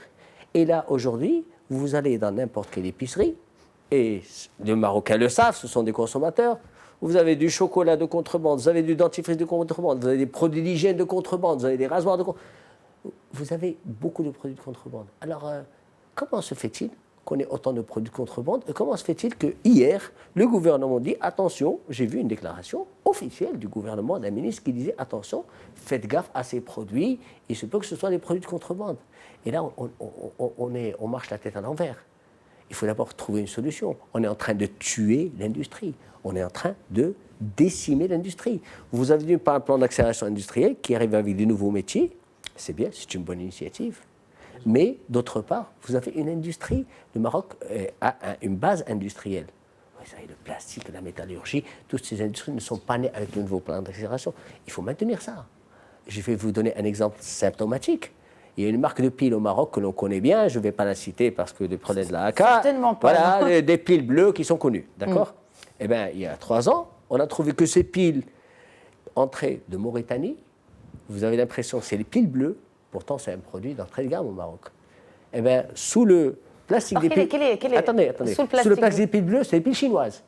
Et là aujourd'hui, vous allez dans n'importe quelle épicerie, et les Marocains le savent, ce sont des consommateurs, vous avez du chocolat de contrebande, vous avez du dentifrice de contrebande, vous avez des produits d'hygiène de contrebande, vous avez des rasoirs de contrebande. Vous avez beaucoup de produits de contrebande. Alors, comment se fait-il qu'on ait autant de produits de contrebande? Et comment se fait-il que hier, le gouvernement dit attention, j'ai vu une déclaration officielle du gouvernement d'un ministre qui disait attention, faites gaffe à ces produits, il se peut que ce soit des produits de contrebande. Et là, on marche la tête à l'envers. Il faut d'abord trouver une solution. On est en train de tuer l'industrie. On est en train de décimer l'industrie. Vous avez vu par un plan d'accélération industrielle qui arrive avec des nouveaux métiers. C'est bien, c'est une bonne initiative. Mais d'autre part, vous avez une industrie. Le Maroc a une base industrielle. Vous avez le plastique, la métallurgie, toutes ces industries ne sont pas nées avec le nouveau plan d'accélération. Il faut maintenir ça. Je vais vous donner un exemple symptomatique. Il y a une marque de piles au Maroc que l'on connaît bien, je ne vais pas la citer parce que des problèmes de la AK. Certainement pas. Voilà, des piles bleues qui sont connues, d'accord? Eh bien, il y a 3 ans, on a trouvé que ces piles entraient de Mauritanie. Vous avez l'impression que c'est les piles bleues, pourtant c'est un produit d'entrée de gamme au Maroc. Eh bien, sous le plastique des piles... Attendez. Sous le plastique des piles bleues, c'est les piles chinoises.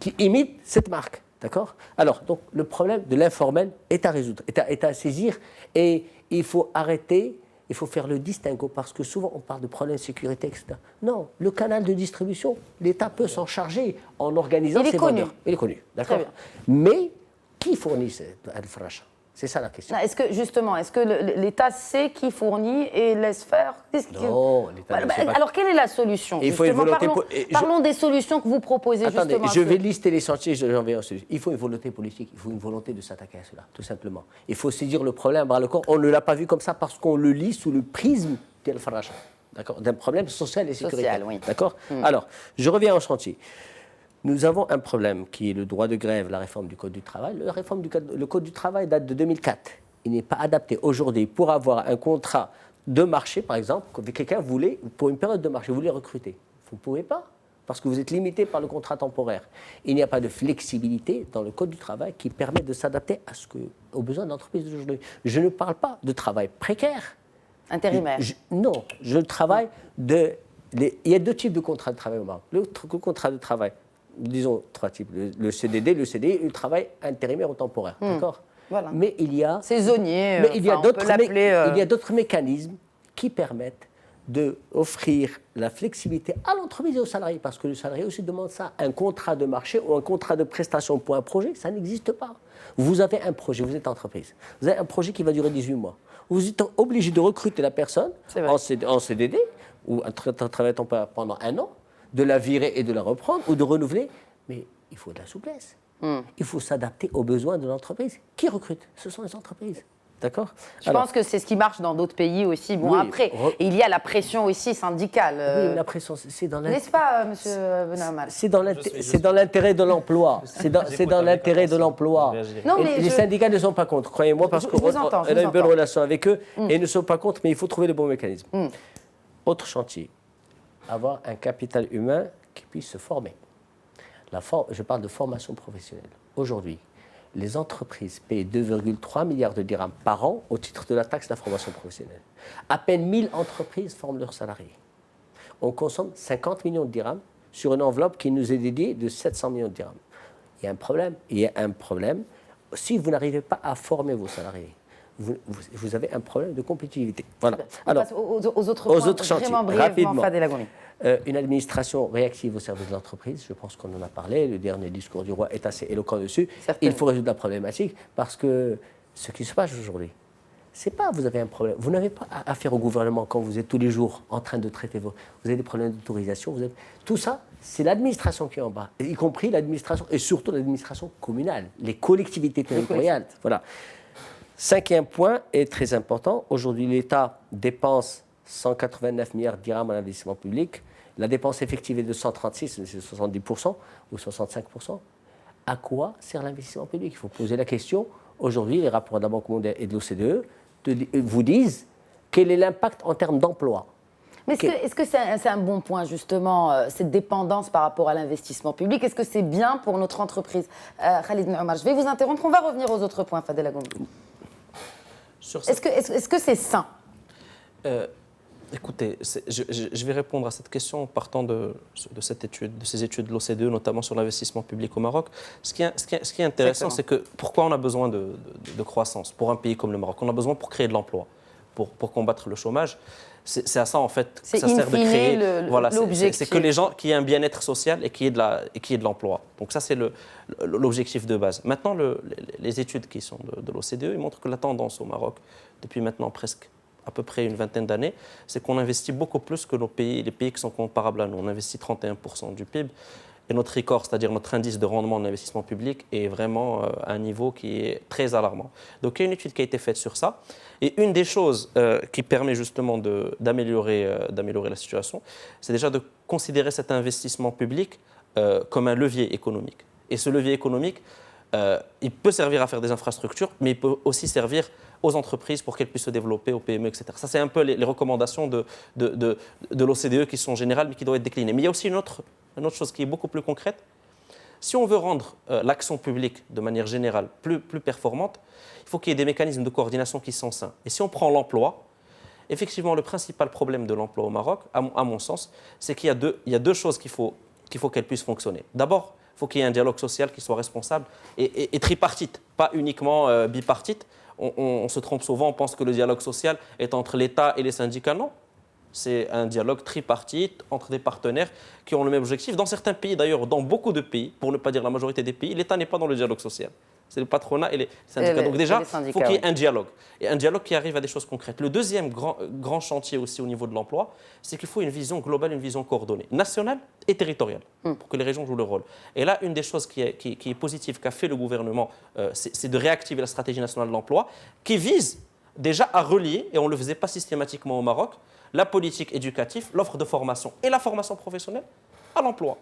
Qui imitent cette marque, d'accord? Alors, donc, le problème de l'informel est à résoudre, est à saisir, et il faut arrêter, il faut faire le distinguo, parce que souvent on parle de problèmes de sécurité, etc. Non, le canal de distribution, l'État peut s'en charger en organisant ses vendeurs. Il est connu, d'accord? Mais qui fournit le farracha? C'est ça la question. Est-ce que l'État sait qui fournit et laisse faire? Non, l'État ne sait pas. Alors, quelle est la solution? Il faut une volonté. Parlons des solutions que vous proposez. Attendez, justement. Je vais lister les chantiers, j'en vais ensuite. Il faut une volonté politique, il faut une volonté de s'attaquer à cela, tout simplement. Il faut saisir le problème à bras le corps. On ne l'a pas vu comme ça parce qu'on le lit sous le prisme del farracha, d'accord, d'un problème social et sécuritaire. Oui. D'accord. Alors, je reviens au chantier. Nous avons un problème qui est le droit de grève, la réforme du Code du travail. Le Code du travail date de 2004. Il n'est pas adapté aujourd'hui pour avoir un contrat de marché, par exemple, que quelqu'un voulait, pour une période de marché, vous voulez recruter. Vous ne pouvez pas, parce que vous êtes limité par le contrat temporaire. Il n'y a pas de flexibilité dans le Code du travail qui permet de s'adapter aux besoins de l'entreprise d'aujourd'hui. Je ne parle pas de travail précaire. Intérimaire. Non, je travaille il y a 2 types de contrats de travail au Maroc. Le contrat de travail, disons 3 types, le CDD, le CDI, le travail intérimaire ou temporaire, d'accord? Voilà. Mais il y a... Saisonnier, mais il y a d'autres mécanismes qui permettent d'offrir la flexibilité à l'entreprise et aux salariés, parce que le salarié aussi demande ça. Un contrat de marché ou un contrat de prestation pour un projet, ça n'existe pas. Vous avez un projet, vous êtes entreprise, vous avez un projet qui va durer 18 mois. Vous êtes obligé de recruter la personne en CDD ou en travail temporaire pendant 1 an, de la virer et de la reprendre ou de renouveler, mais il faut de la souplesse. Il faut s'adapter aux besoins de l'entreprise. Qui recrute? Ce sont les entreprises. D'accord? Je pense que c'est ce qui marche dans d'autres pays aussi. Bon, oui, après, il y a la pression aussi syndicale. Oui, la pression, c'est dans l'intérêt. N'est-ce pas, monsieur Benamal? C'est dans l'intérêt de l'emploi. C'est dans l'intérêt de l'emploi. Les syndicats ne sont pas contre, croyez-moi, parce qu'on a une belle relation avec eux et ils ne sont pas contre, mais il faut trouver le bon mécanisme. Autre chantier. avoir un capital humain qui puisse se former. Je parle de formation professionnelle. Aujourd'hui, les entreprises payent 2,3 milliards de dirhams par an au titre de la taxe de la formation professionnelle. À peine 1000 entreprises forment leurs salariés. On consomme 50 millions de dirhams sur une enveloppe qui nous est dédiée de 700 millions de dirhams. Il y a un problème. Il y a un problème. Si vous n'arrivez pas à former vos salariés, vous avez un problème de compétitivité. Voilà. Alors, aux autres chantiers, vraiment brièvement, Fadel Agoumi. Une administration réactive au service de l'entreprise, je pense qu'on en a parlé, le dernier discours du roi est assez éloquent dessus. Il faut résoudre la problématique parce que ce qui se passe aujourd'hui, c'est pas vous avez un problème. Vous n'avez pas affaire au gouvernement quand vous êtes tous les jours en train de traiter vous avez des problèmes d'autorisation. Tout ça, c'est l'administration qui est en bas, y compris l'administration et surtout l'administration communale, les collectivités territoriales. Voilà. Cinquième point est très important. Aujourd'hui, l'État dépense 189 milliards de dirhams en investissement public. La dépense effective est de 136, c'est 70% ou 65%. À quoi sert l'investissement public? Il faut poser la question. Aujourd'hui, les rapports de la Banque mondiale et de l'OCDE vous disent quel est l'impact en termes d'emploi. Mais est-ce que c'est un bon point, justement, cette dépendance par rapport à l'investissement public? Est-ce que c'est bien pour notre entreprise? Khalid Ben Omar, je vais vous interrompre. On va revenir aux autres points, Fadel Agoumi. Est-ce que c'est sain? Écoutez, je vais répondre à cette question en partant de ces études de l'OCDE, notamment sur l'investissement public au Maroc. Ce qui est intéressant, c'est que pourquoi on a besoin de croissance pour un pays comme le Maroc? On a besoin pour créer de l'emploi, pour combattre le chomage. C'est à ça, en fait, que ça sert de créer. Voilà, c'est que les gens, qu'il y ait un bien-être social et qu'il y ait de l'emploi. Donc ça, c'est l'objectif de base. Maintenant, les études qui sont de l'OCDE, ils montrent que la tendance au Maroc, depuis maintenant presque à peu près une vingtaine d'années, c'est qu'on investit beaucoup plus que les pays qui sont comparables à nous. On investit 31% du PIB. Et notre record, c'est-à-dire notre indice de rendement de l'investissement public, est vraiment à un niveau qui est très alarmant. Donc il y a une étude qui a été faite sur ça. Et une des choses qui permet justement d'améliorer la situation, c'est déjà de considérer cet investissement public comme un levier économique. Et ce levier économique, il peut servir à faire des infrastructures, mais il peut aussi servir aux entreprises pour qu'elles puissent se développer, aux PME, etc. Ça, c'est un peu les recommandations de l'OCDE qui sont générales, mais qui doivent être déclinées. Mais il y a aussi une autre chose qui est beaucoup plus concrète. Si on veut rendre l'action publique de manière générale plus performante, il faut qu'il y ait des mécanismes de coordination qui sont sains. Et si on prend l'emploi, effectivement, le principal problème de l'emploi au Maroc, à mon sens, c'est qu'il y a deux choses qu'il faut qu'elles puissent fonctionner. D'abord, il faut qu'il y ait un dialogue social qui soit responsable et tripartite, pas uniquement bipartite. On se trompe souvent, on pense que le dialogue social est entre l'État et les syndicats. Non, c'est un dialogue tripartite entre des partenaires qui ont le même objectif. Dans certains pays, d'ailleurs, dans beaucoup de pays, pour ne pas dire la majorité des pays, l'État n'est pas dans le dialogue social. C'est le patronat et les syndicats. Donc déjà, il faut qu'il y ait un dialogue. Et un dialogue qui arrive à des choses concrètes. Le deuxième grand chantier aussi au niveau de l'emploi, c'est qu'il faut une vision globale, une vision coordonnée, nationale et territoriale, pour que les régions jouent le rôle. Et là, une des choses qui est positive qu'a fait le gouvernement, c'est de réactiver la stratégie nationale de l'emploi, qui vise déjà à relier, et on ne le faisait pas systématiquement au Maroc, la politique éducative, l'offre de formation et la formation professionnelle à l'emploi.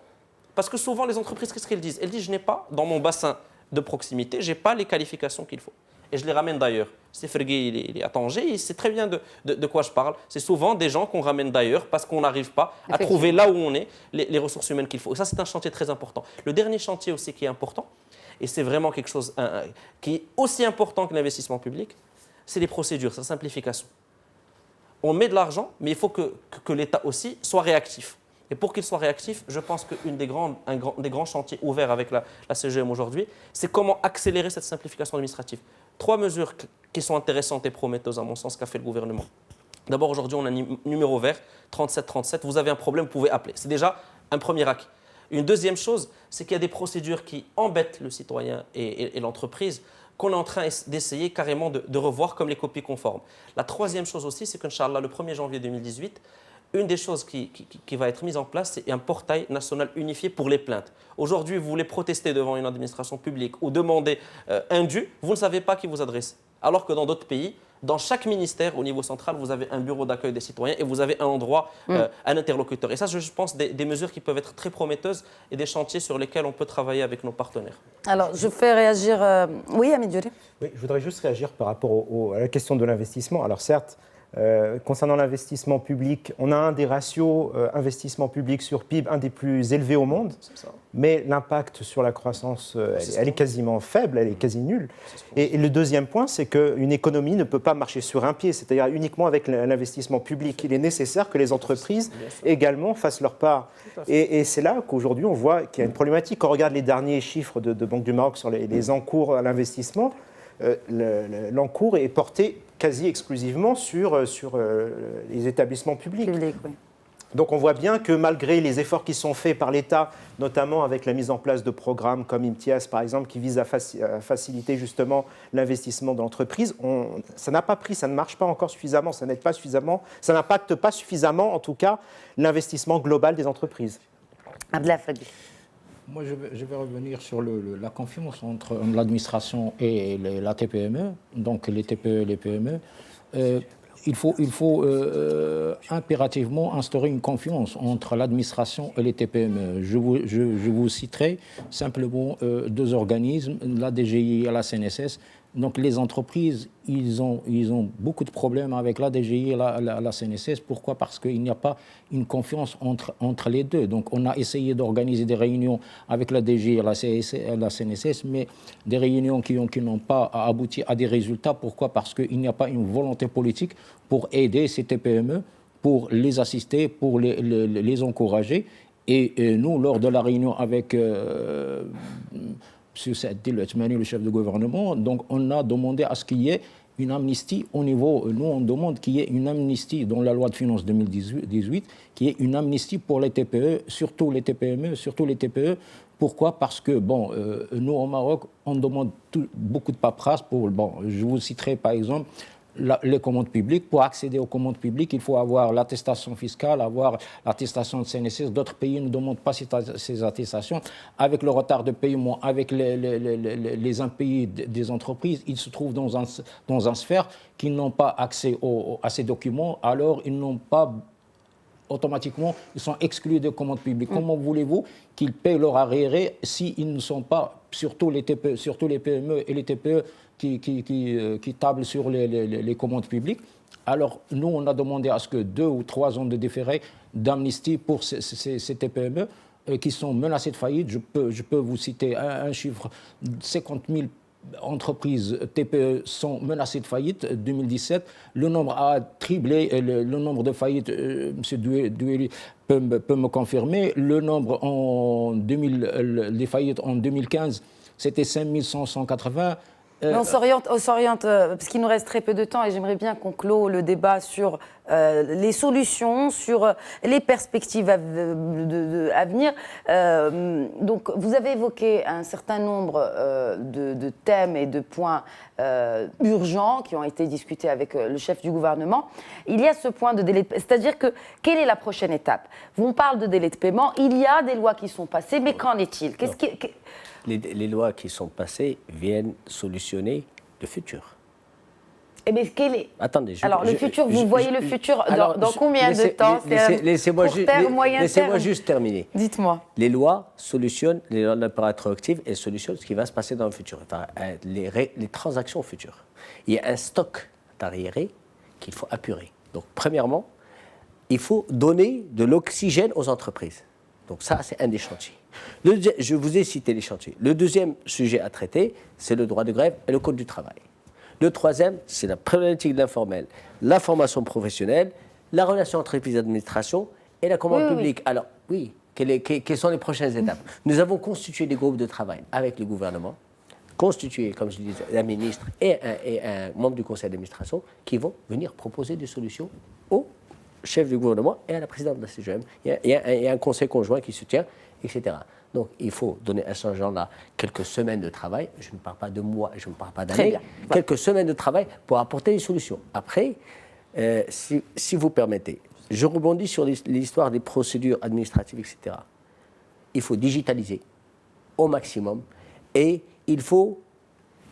Parce que souvent, les entreprises, qu'est-ce qu'elles disent? Elles disent, je n'ai pas dans mon bassin de proximité, je n'ai pas les qualifications qu'il faut. Et je les ramène d'ailleurs. C'est Fergué, il est à Tanger, il sait très bien de quoi je parle. C'est souvent des gens qu'on ramène d'ailleurs parce qu'on n'arrive pas à trouver là où on est les ressources humaines qu'il faut. Et ça, c'est un chantier très important. Le dernier chantier aussi qui est important, et c'est vraiment quelque chose qui est aussi important que l'investissement public, c'est les procédures, sa simplification. On met de l'argent, mais il faut que l'État aussi soit réactif. Et pour qu'il soit réactif, je pense qu'un des grands chantiers ouverts avec la CGM aujourd'hui, c'est comment accélérer cette simplification administrative. 3 mesures qui sont intéressantes et prometteuses, à mon sens, qu'a fait le gouvernement. D'abord, aujourd'hui, on a un numéro vert, 3737. Vous avez un problème, vous pouvez appeler. C'est déjà un premier acquis. Une deuxième chose, c'est qu'il y a des procédures qui embêtent le citoyen et l'entreprise qu'on est en train d'essayer carrément de revoir comme les copies conformes. La troisième chose aussi, c'est qu'Inch'Allah, le 1er janvier 2018, une des choses qui va être mise en place, c'est un portail national unifié pour les plaintes. Aujourd'hui, vous voulez protester devant une administration publique ou demander un dû, vous ne savez pas qui vous adresser. Alors que dans d'autres pays, dans chaque ministère, au niveau central, vous avez un bureau d'accueil des citoyens et vous avez un endroit, un interlocuteur. Et ça, je pense, des mesures qui peuvent être très prometteuses et des chantiers sur lesquels on peut travailler avec nos partenaires. Alors, je fais réagir... Oui, Hamid Diouri. Oui, je voudrais juste réagir par rapport à la question de l'investissement. Alors certes, Concernant l'investissement public, on a un des ratios investissement public sur PIB, un des plus élevés au monde, mais l'impact sur la croissance, elle est quasiment faible, elle est quasi nulle. Et le deuxième point, c'est qu'une économie ne peut pas marcher sur un pied, c'est-à-dire uniquement avec l'investissement public. Il est nécessaire que les entreprises également fassent leur part. Et c'est là qu'aujourd'hui, on voit qu'il y a une problématique. Quand on regarde les derniers chiffres de Banque du Maroc sur les encours à l'investissement, l'encours est porté quasi exclusivement sur les établissements publics. Oui. Donc on voit bien que malgré les efforts qui sont faits par l'État, notamment avec la mise en place de programmes comme IMTIAS par exemple, qui visent à faciliter justement l'investissement de l'entreprise, ça n'a pas pris, ça ne marche pas encore suffisamment, ça n'aide pas suffisamment, ça n'impacte pas suffisamment en tout cas l'investissement global des entreprises. Abdallah Fadli. Moi, je vais revenir sur la confiance entre l'administration et la TPME, donc les TPE et les PME. Il faut impérativement instaurer une confiance entre l'administration et les TPME. Je vous citerai simplement deux organismes, la DGI et la CNSS. Donc les entreprises, ils ont beaucoup de problèmes avec la DGI et la CNSS. Pourquoi ? Parce qu'il n'y a pas une confiance entre les deux. Donc on a essayé d'organiser des réunions avec la DGI et la CNSS, mais des réunions qui n'ont pas abouti à des résultats. Pourquoi ? Parce qu'il n'y a pas une volonté politique pour aider ces TPME, pour les assister, pour les encourager. Et nous, lors de la réunion avec M. Saadil Othmani, le chef de gouvernement, donc on a demandé à ce qu'il y ait une amnistie au niveau, nous on demande qu'il y ait une amnistie dans la loi de finances 2018, qu'il y ait une amnistie pour les TPE, surtout les TPME, surtout les TPE. Pourquoi ? Parce que, nous au Maroc, on demande beaucoup de paperasse pour, je vous citerai par exemple, les commandes publiques. Pour accéder aux commandes publiques, il faut avoir l'attestation fiscale, avoir l'attestation de CNSS. D'autres pays ne demandent pas ces attestations. Avec le retard de paiement, avec les impayés des entreprises, ils se trouvent dans un sphère qui n'ont pas accès à ces documents. Alors, ils n'ont pas automatiquement, ils sont exclus des commandes publiques. Comment voulez-vous qu'ils payent leur arriéré s'ils ne sont pas, surtout les TPE, surtout les PME et les TPE qui tablent sur les commandes publiques? Alors, nous, on a demandé à ce que 2 ou 3 ans de déféré d'amnistie pour ces TPME qui sont menacées de faillite. Je peux vous citer un chiffre, 50 000 entreprises TPE sont menacées de faillite. 2017, le nombre a triplé, le nombre de faillites, M. Douéli peut me confirmer. Le nombre des faillites en 2015, c'était 5 180. On s'oriente, parce qu'il nous reste très peu de temps et j'aimerais bien qu'on clôt le débat sur les solutions, sur les perspectives à venir. Donc, vous avez évoqué un certain nombre de thèmes et de points urgents qui ont été discutés avec le chef du gouvernement. Il y a ce point de délai, c'est-à-dire que quelle est la prochaine étape ? On parle de délai de paiement, il y a des lois qui sont passées, mais qu'en est-il ? Les lois qui sont passées viennent solutionner le futur. Eh bien, quel est... Attendez, le futur, vous voyez le futur dans combien de temps ? Laissez-moi juste terminer. Dites-moi. Les lois solutionnent, les lois de l'appareil rétroactif, elles solutionnent ce qui va se passer dans le futur, enfin, les transactions futures. Il y a un stock d'arriérés qu'il faut apurer. Donc, premièrement, il faut donner de l'oxygène aux entreprises. Donc ça, c'est un des chantiers. Je vous ai cité les chantiers. Le deuxième sujet à traiter, c'est le droit de grève et le code du travail. Le troisième, c'est la problématique de l'informel, la formation professionnelle, la relation entreprise et administration et la commande publique. Alors, oui, quelles sont les prochaines étapes ? Nous avons constitué des groupes de travail avec le gouvernement, constitué, comme je disais, un ministre et un membre du conseil d'administration qui vont venir proposer des solutions aux chef du gouvernement et à la présidente de la CGM. Il y a un conseil conjoint qui se tient, etc. Donc, il faut donner à ce genre-là quelques semaines de travail. Je ne parle pas de mois, je ne parle pas d'années. Quelques semaines de travail pour apporter des solutions. Après, si vous permettez, je rebondis sur l'histoire des procédures administratives, etc. Il faut digitaliser au maximum et il faut,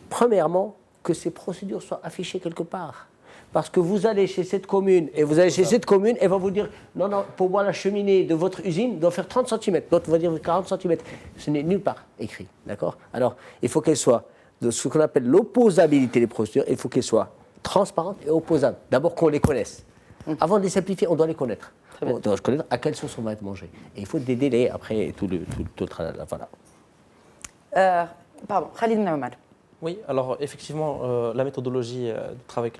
premièrement, que ces procédures soient affichées quelque part. Parce que vous allez chez cette commune, et vous allez chez cette commune, elle va vous dire, non, pour moi, la cheminée de votre usine doit faire 30 cm. L'autre va dire 40 cm. Ce n'est nulle part écrit, d'accord ? Alors, il faut qu'elle soit de ce qu'on appelle l'opposabilité des procédures, il faut qu'elle soit transparentes et opposables. D'abord qu'on les connaisse. Avant de les simplifier, on doit les connaître. On doit connaître à quelle sauce on va être mangé. Et il faut des délais après tout le travail. Voilà. Pardon, Khalid Ben Omar. Oui, alors effectivement, la méthodologie de travail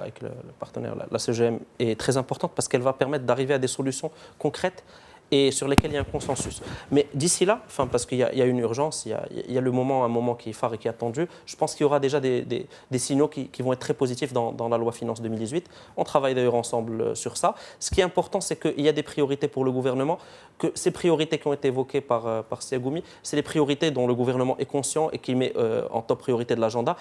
avec le partenaire, la CGM, est très importante parce qu'elle va permettre d'arriver à des solutions concrètes et sur lesquelles il y a un consensus. Mais d'ici là, parce qu'il y a une urgence, il y a un moment qui est phare et qui est attendu, je pense qu'il y aura déjà des signaux qui vont être très positifs dans la loi Finance 2018. On travaille d'ailleurs ensemble sur ça. Ce qui est important, c'est qu'il y a des priorités pour le gouvernement, que ces priorités qui ont été évoquées par Siagoumi, c'est les priorités dont le gouvernement est conscient et qui met en top priorité de l'agenda.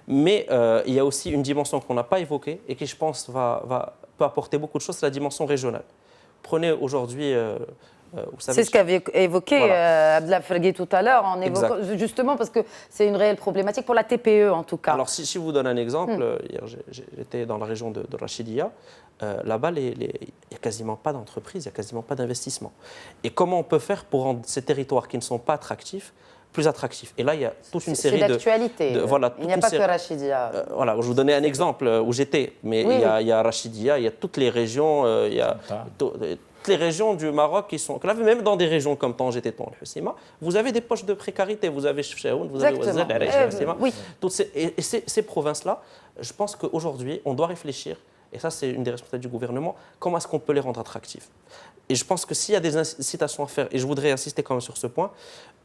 Mais il y a aussi une dimension qu'on n'a pas évoquée et qui, je pense, peut apporter beaucoup de choses, c'est la dimension régionale. Prenez aujourd'hui, vous savez... C'est ce qu'avait évoqué Voilà. Abdallah Fergui tout à l'heure, en évoquant, justement parce que c'est une réelle problématique pour la TPE en tout cas. Alors si je vous donne un exemple, hier j'étais dans la région de Rachidia, là-bas il n'y a quasiment pas d'entreprise, il n'y a quasiment pas d'investissement. Et comment on peut faire pour rendre ces territoires qui ne sont pas attractifs plus attractifs? Et là, il y a toute une série de... C'est d'actualité. Voilà, il n'y a pas que Rachidia. Voilà, je vous donnais un exemple où j'étais, mais Oui, il y a Rachidia, il y a toutes les régions, il y a toutes les régions du Maroc qui sont... Là, même dans des régions comme Tanger et Husseima, vous avez des poches de précarité, vous avez Chefchaouen, vous avez Ouazzane, Husseima. Oui. Et ces provinces-là, je pense qu'aujourd'hui, on doit réfléchir, et ça c'est une des responsabilités du gouvernement, comment est-ce qu'on peut les rendre attractifs. Et je pense que s'il y a des incitations à faire, et je voudrais insister quand même sur ce point,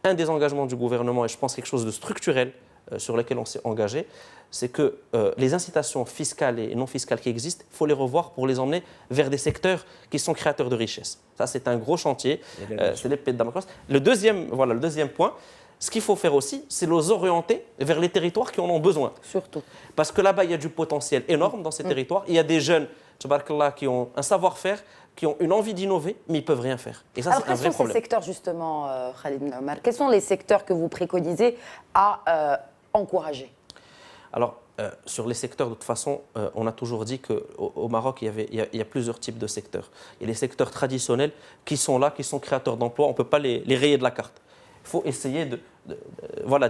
un des engagements du gouvernement, et je pense quelque chose de structurel sur lequel on s'est engagé, c'est que les incitations fiscales et non fiscales qui existent, il faut les revoir pour les emmener vers des secteurs qui sont créateurs de richesse. Ça, c'est un gros chantier, c'est l'épée de Damoclès. Le deuxième point, ce qu'il faut faire aussi, c'est les orienter vers les territoires qui en ont besoin. Surtout. Parce que là-bas, il y a du potentiel énorme dans ces territoires. Il y a des jeunes, tabarakallah, qui ont un savoir-faire, qui ont une envie d'innover, mais ils ne peuvent rien faire. Et ça, c'est un vrai problème. Quels sont ces secteurs, justement, Khalid Ben Omar? Quels sont les secteurs que vous préconisez à encourager? Alors, sur les secteurs, de toute façon, on a toujours dit qu'au Maroc, il y a plusieurs types de secteurs. Il y a les secteurs traditionnels qui sont là, qui sont créateurs d'emplois. On ne peut pas les rayer de la carte. Il faut essayer de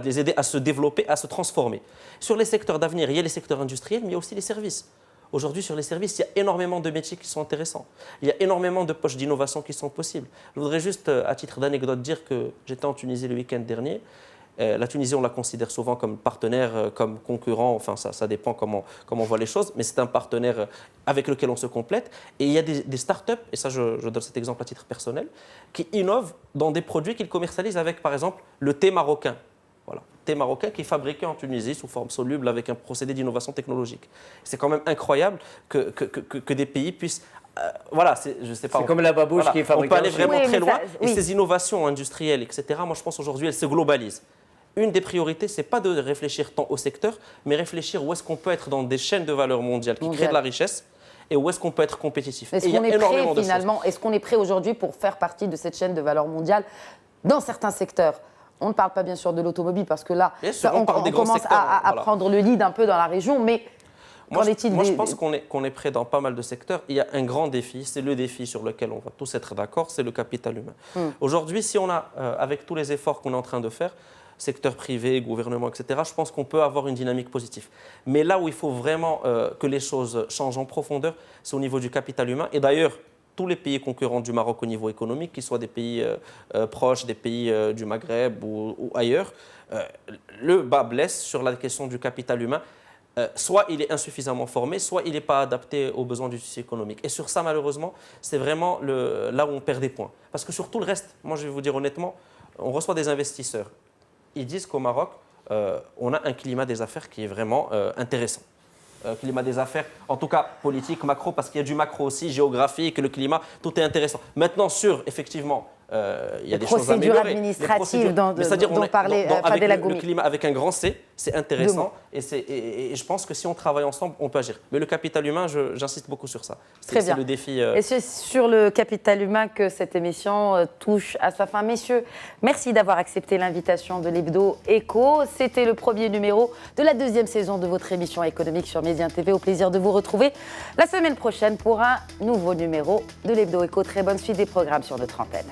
les aider à se développer, à se transformer. Sur les secteurs d'avenir, il y a les secteurs industriels, mais il y a aussi les services. Aujourd'hui, sur les services, il y a énormément de métiers qui sont intéressants. Il y a énormément de poches d'innovation qui sont possibles. Je voudrais juste, à titre d'anecdote, dire que j'étais en Tunisie le week-end dernier. La Tunisie, on la considère souvent comme partenaire, comme concurrent, enfin ça dépend comment on voit les choses, mais c'est un partenaire avec lequel on se complète. Et il y a des startups, et ça je donne cet exemple à titre personnel, qui innovent dans des produits qu'ils commercialisent avec, par exemple, le thé marocain. Voilà, thé marocain qui est fabriqué en Tunisie sous forme soluble avec un procédé d'innovation technologique. C'est quand même incroyable que des pays puissent... je sais pas. C'est comme la babouche qui est fabriquée. On peut aller vraiment très loin. Oui. Et ces innovations industrielles, etc., moi je pense aujourd'hui, elles se globalisent. Une des priorités, ce n'est pas de réfléchir tant au secteur, mais réfléchir où est-ce qu'on peut être dans des chaînes de valeur mondiales qui créent de la richesse et où est-ce qu'on peut être compétitif. Est-ce qu'on est prêt finalement, est-ce qu'on est prêt aujourd'hui pour faire partie de cette chaîne de valeur mondiale dans certains secteurs? On ne parle pas bien sûr de l'automobile parce que là, on commence à prendre le lead un peu dans la région, mais qu'en est-il? Moi, je pense qu'on est prêt dans pas mal de secteurs. Il y a un grand défi, c'est le défi sur lequel on va tous être d'accord, c'est le capital humain. Aujourd'hui, si on a, avec tous les efforts qu'on est en train de faire, secteur privé, gouvernement, etc., je pense qu'on peut avoir une dynamique positive. Mais là où il faut vraiment que les choses changent en profondeur, c'est au niveau du capital humain. Et d'ailleurs, tous les pays concurrents du Maroc au niveau économique, qu'ils soient des pays proches, des pays du Maghreb ou ailleurs, le bas blesse sur la question du capital humain. Soit il est insuffisamment formé, soit il n'est pas adapté aux besoins du tissu économique. Et sur ça, malheureusement, c'est vraiment là où on perd des points. Parce que sur tout le reste, moi je vais vous dire honnêtement, on reçoit des investisseurs. Ils disent qu'au Maroc, on a un climat des affaires qui est vraiment intéressant. Climat des affaires, en tout cas politique, macro, parce qu'il y a du macro aussi, géographique, le climat, tout est intéressant. Maintenant, effectivement, il y a des choses à améliorer. Administratives dont parlait Fadel Agoumi. Le climat avec un grand C, c'est intéressant. Et je pense que si on travaille ensemble, on peut agir. Mais le capital humain, j'insiste beaucoup sur ça. C'est le défi. Et c'est sur le capital humain que cette émission touche à sa fin. Messieurs, merci d'avoir accepté l'invitation de l'Hebdo Éco. C'était le premier numéro de la deuxième saison de votre émission économique sur Médien TV. Au plaisir de vous retrouver la semaine prochaine pour un nouveau numéro de l'Hebdo Éco. Très bonne suite des programmes sur notre antenne.